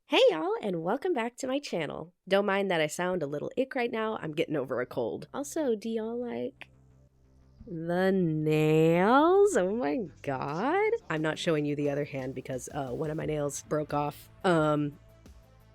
Hey y'all, and welcome back to my channel. Don't mind that I sound a little ick right now, I'm getting over a cold. Also, do y'all like the nails? Oh my god. I'm not showing you the other hand because one of my nails broke off.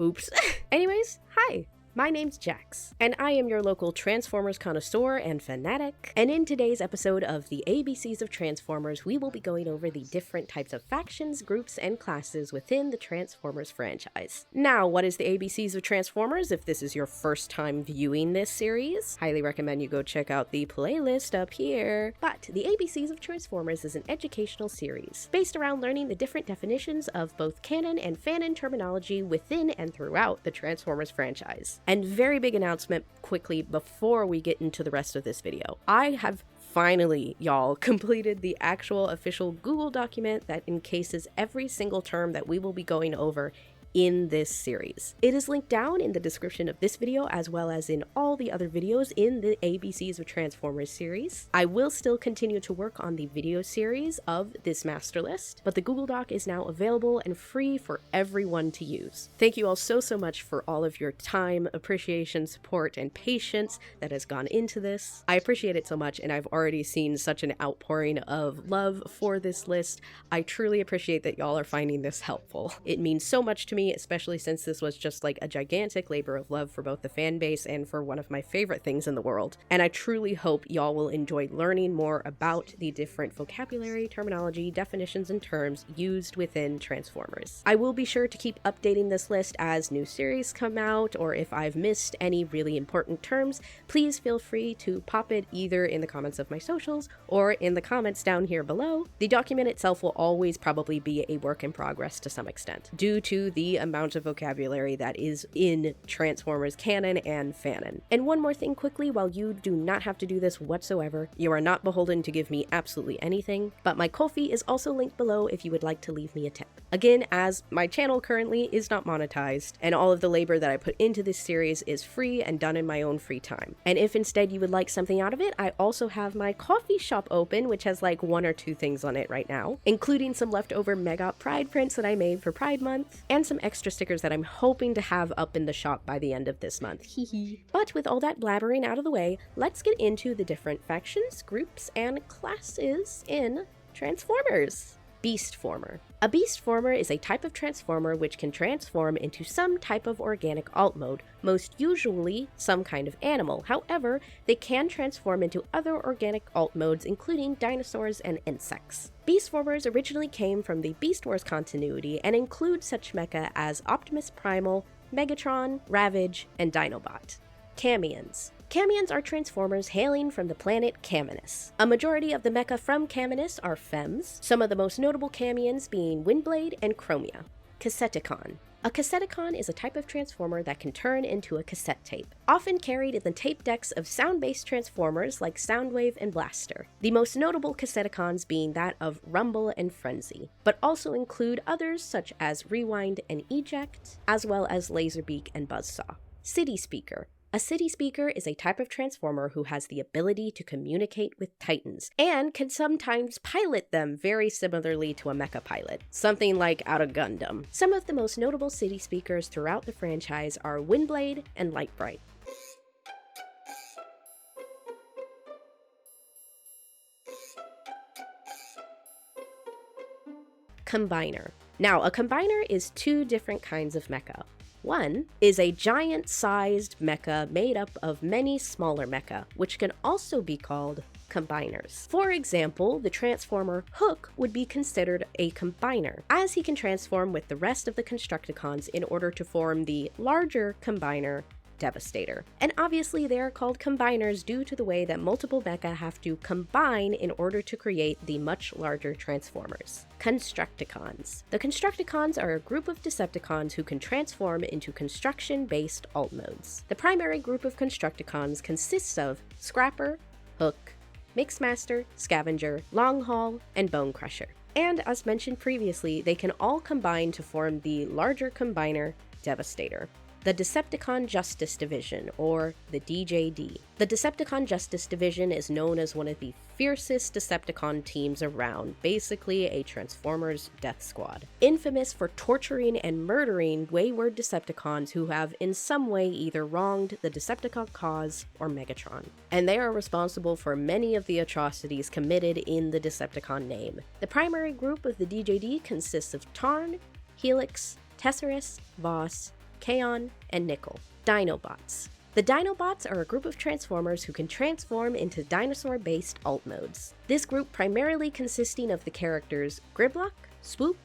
Oops. Anyways, hi. My name's Jax, and I am your local Transformers connoisseur and fanatic, and in today's episode of the ABCs of Transformers, we will be going over the different types of factions, groups, and classes within the Transformers franchise. Now, what is the ABCs of Transformers? If this is your first time viewing this series, highly recommend you go check out the playlist up here. But the ABCs of Transformers is an educational series based around learning the different definitions of both canon and fanon terminology within and throughout the Transformers franchise. And very big announcement quickly before we get into the rest of this video. I have finally, y'all, completed the actual official Google document that encases every single term that we will be going over in this series. It is linked down in the description of this video as well as in all the other videos in the ABCs of Transformers series. I will still continue to work on the video series of this master list, but the Google Doc is now available and free for everyone to use. Thank you all so much for all of your time, appreciation, support, and patience that has gone into this. I appreciate it so much, and I've already seen such an outpouring of love for this list. I truly appreciate that y'all are finding this helpful. It means so much to me, especially since this was just like a gigantic labor of love for both the fan base and for one of my favorite things in the world. And I truly hope y'all will enjoy learning more about the different vocabulary, terminology, definitions, and terms used within Transformers. I will be sure to keep updating this list as new series come out, or if I've missed any really important terms, please feel free to pop it either in the comments of my socials or in the comments down here below. The document itself will always probably be a work in progress to some extent, due to the amount of vocabulary that is in Transformers canon and fanon. And one more thing quickly, while you do not have to do this whatsoever, you are not beholden to give me absolutely anything, but my Ko-fi is also linked below if you would like to leave me a tip. Again, as my channel currently is not monetized, and all of the labor that I put into this series is free and done in my own free time. And if instead you would like something out of it, I also have my coffee shop open, which has like 1 or 2 things on it right now, including some leftover Mega Pride prints that I made for Pride Month, and some extra stickers that I'm hoping to have up in the shop by the end of this month. Hee. But with all that blabbering out of the way, let's get into the different factions, groups, and classes in Transformers. Beastformer. A Beastformer is a type of Transformer which can transform into some type of organic alt mode, most usually some kind of animal. However, they can transform into other organic alt modes, including dinosaurs and insects. Beastformers originally came from the Beast Wars continuity and include such mecha as Optimus Primal, Megatron, Ravage, and Dinobot. Camions. Camions are Transformers hailing from the planet Caminus. A majority of the mecha from Caminus are femmes, some of the most notable Camions being Windblade and Chromia. Cassetticon. A Cassetticon is a type of Transformer that can turn into a cassette tape, often carried in the tape decks of sound-based Transformers like Soundwave and Blaster, the most notable Cassetticons being that of Rumble and Frenzy, but also include others such as Rewind and Eject, as well as Laserbeak and Buzzsaw. City Speaker. A city speaker is a type of Transformer who has the ability to communicate with Titans, and can sometimes pilot them very similarly to a mecha pilot, something like out of Gundam. Some of the most notable city speakers throughout the franchise are Windblade and Lightbright. Combiner. Now, a combiner is 2 different kinds of mecha. One is a giant-sized mecha made up of many smaller mecha, which can also be called combiners. For example, the Transformer Hook would be considered a combiner, as he can transform with the rest of the Constructicons in order to form the larger combiner Devastator. And obviously they are called combiners due to the way that multiple mecha have to combine in order to create the much larger Transformers. Constructicons. The Constructicons are a group of Decepticons who can transform into construction-based alt modes. The primary group of Constructicons consists of Scrapper, Hook, Mixmaster, Scavenger, Longhaul, and Bone Crusher. And as mentioned previously, they can all combine to form the larger combiner Devastator. the Decepticon Justice Division, or the DJD. The Decepticon Justice Division is known as one of the fiercest Decepticon teams around, basically a Transformers death squad. Infamous for torturing and murdering wayward Decepticons who have in some way either wronged the Decepticon cause or Megatron. And they are responsible for many of the atrocities committed in the Decepticon name. The primary group of the DJD consists of Tarn, Helix, Tesserus, Voss, Kaon, and Nickel. Dinobots. The Dinobots are a group of Transformers who can transform into dinosaur-based alt modes. This group primarily consisting of the characters Gridlock, Swoop,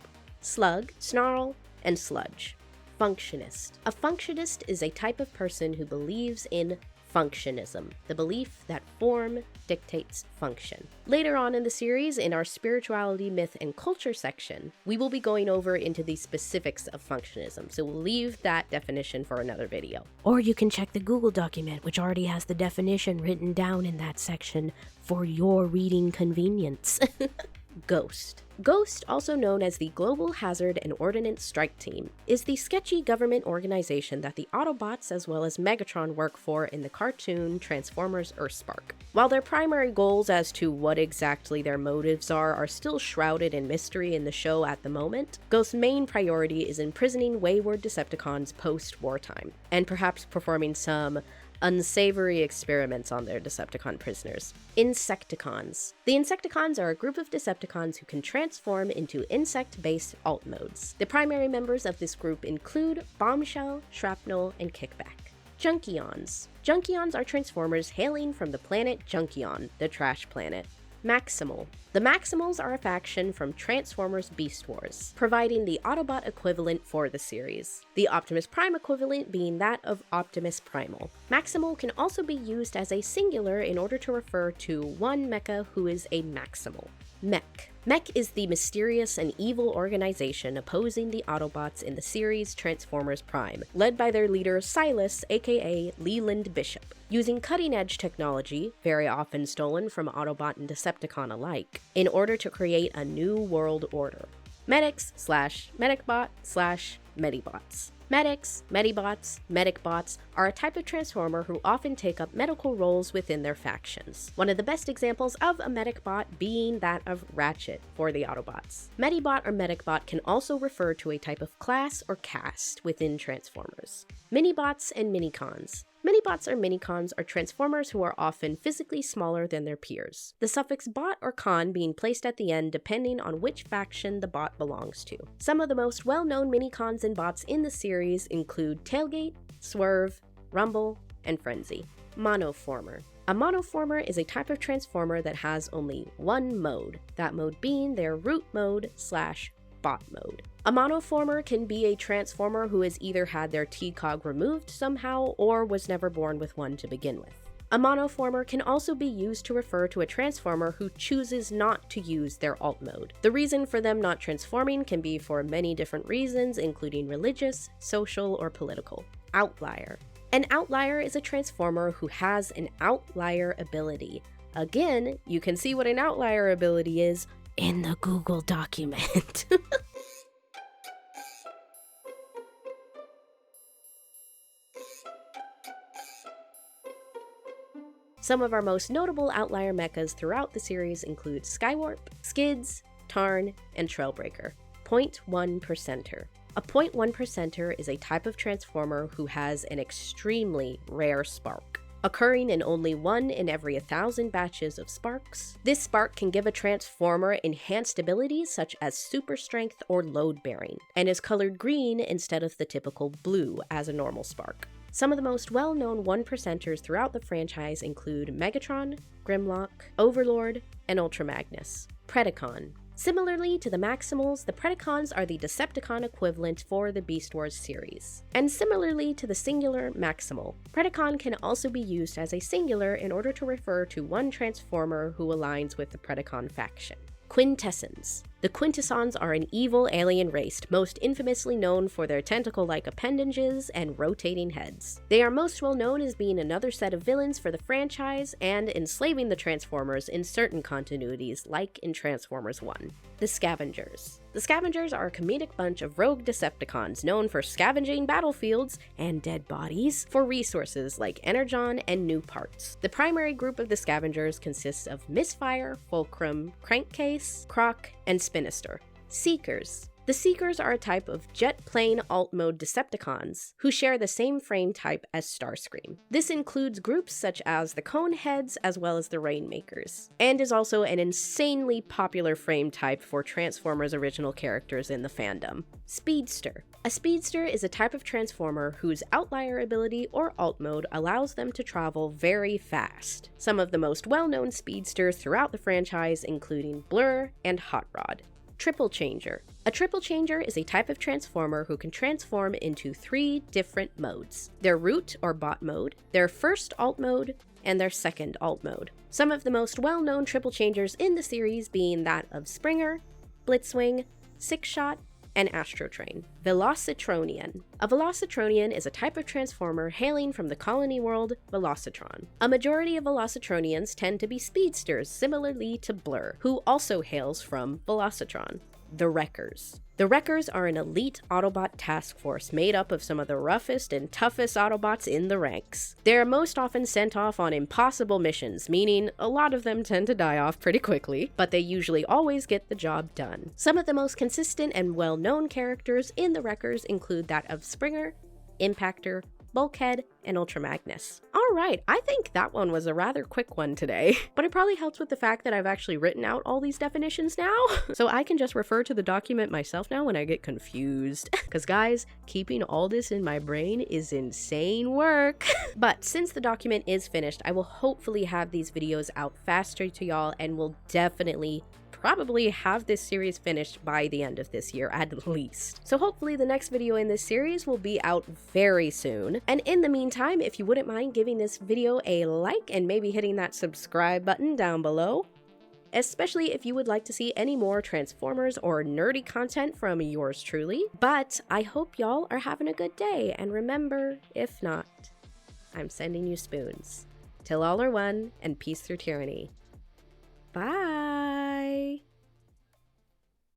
Slug, Snarl, and Sludge. Functionist. A functionist is a type of person who believes in functionism, the belief that form dictates function. Later on in the series, in our spirituality, myth, and culture section, we will be going over into the specifics of functionism, so we'll leave that definition for another video. Or you can check the Google document, which already has the definition written down in that section for your reading convenience. Ghost. Ghost, also known as the Global Hazard and Ordnance Strike Team, is the sketchy government organization that the Autobots as well as Megatron work for in the cartoon Transformers Earthspark. While their primary goals as to what exactly their motives are still shrouded in mystery in the show at the moment, Ghost's main priority is imprisoning wayward Decepticons post-wartime, and perhaps performing some unsavory experiments on their Decepticon prisoners. Insecticons. The Insecticons are a group of Decepticons who can transform into insect-based alt modes. The primary members of this group include Bombshell, Shrapnel, and Kickback. Junkions. Junkions are Transformers hailing from the planet Junkion, the trash planet. Maximal. The Maximals are a faction from Transformers Beast Wars, providing the Autobot equivalent for the series, the Optimus Prime equivalent being that of Optimus Primal. Maximal can also be used as a singular in order to refer to one mecha who is a Maximal. Mech. Mech is the mysterious and evil organization opposing the Autobots in the series Transformers Prime, led by their leader Silas, aka Leland Bishop. Using cutting-edge technology, very often stolen from Autobot and Decepticon alike, in order to create a new world order. Medics/Medicbot/Medibots. Medics, Medibots, Medicbots are a type of Transformer who often take up medical roles within their factions. One of the best examples of a Medicbot being that of Ratchet for the Autobots. Medibot or Medicbot can also refer to a type of class or caste within Transformers. Minibots and Minicons. Minibots or Minicons are Transformers who are often physically smaller than their peers, the suffix bot or con being placed at the end depending on which faction the bot belongs to. Some of the most well-known Minicons and bots in the series include Tailgate, Swerve, Rumble, and Frenzy. Monoformer. A monoformer is a type of Transformer that has only one mode, that mode being their root mode/bot mode. A monoformer can be a Transformer who has either had their T-cog removed somehow or was never born with one to begin with. A monoformer can also be used to refer to a Transformer who chooses not to use their alt mode. The reason for them not transforming can be for many different reasons, including religious, social, or political. Outlier. An outlier is a Transformer who has an outlier ability. Again, you can see what an outlier ability is in the Google document. Some of our most notable outlier mechas throughout the series include Skywarp, Skids, Tarn, and Trailbreaker. 0.1%er. A 0.1%er is a type of Transformer who has an extremely rare spark, occurring in only 1 in every 1,000 batches of sparks. This spark can give a Transformer enhanced abilities such as super strength or load bearing, and is colored green instead of the typical blue as a normal spark. Some of the most well-known 1%ers throughout the franchise include Megatron, Grimlock, Overlord, and Ultra Magnus. Predacon. Similarly to the Maximals, the Predacons are the Decepticon equivalent for the Beast Wars series. And similarly to the singular Maximal, Predacon can also be used as a singular in order to refer to one Transformer who aligns with the Predacon faction. Quintessence. The Quintessons are an evil alien race, most infamously known for their tentacle-like appendages and rotating heads. They are most well known as being another set of villains for the franchise and enslaving the Transformers in certain continuities, like in Transformers 1. The Scavengers. The Scavengers are a comedic bunch of rogue Decepticons known for scavenging battlefields and dead bodies for resources like energon and new parts. The primary group of the Scavengers consists of Misfire, Fulcrum, Crankcase, Croc, and Spinister. Seekers. The Seekers are a type of jet plane alt mode Decepticons who share the same frame type as Starscream. This includes groups such as the Coneheads as well as the Rainmakers, and is also an insanely popular frame type for Transformers original characters in the fandom. Speedster. A speedster is a type of Transformer whose outlier ability or alt mode allows them to travel very fast. Some of the most well-known speedsters throughout the franchise including Blur and Hot Rod. Triple Changer. A triple changer is a type of Transformer who can transform into 3 different modes: their root or bot mode, their first alt mode, and their second alt mode. Some of the most well-known triple changers in the series being that of Springer, Blitzwing, Sixshot, and Astrotrain. Velocitronian. A Velocitronian is a type of Transformer hailing from the colony world Velocitron. A majority of Velocitronians tend to be speedsters, similarly to Blur, who also hails from Velocitron. The Wreckers. The Wreckers are an elite Autobot task force made up of some of the roughest and toughest Autobots in the ranks. They are most often sent off on impossible missions, meaning a lot of them tend to die off pretty quickly, but they usually always get the job done. Some of the most consistent and well-known characters in the Wreckers include that of Springer, Impactor, Bulkhead, and Ultra Magnus. Alright, I think that one was a rather quick one today, but it probably helps with the fact that I've actually written out all these definitions now, so I can just refer to the document myself now when I get confused. Because guys, keeping all this in my brain is insane work. But since the document is finished, I will hopefully have these videos out faster to y'all and will definitely probably have this series finished by the end of this year at least. So hopefully the next video in this series will be out very soon. And in the meantime, if you wouldn't mind giving this video a like and maybe hitting that subscribe button down below, especially if you would like to see any more Transformers or nerdy content from yours truly. But I hope y'all are having a good day, and remember, if not, I'm sending you spoons. Till all are one, and peace through tyranny.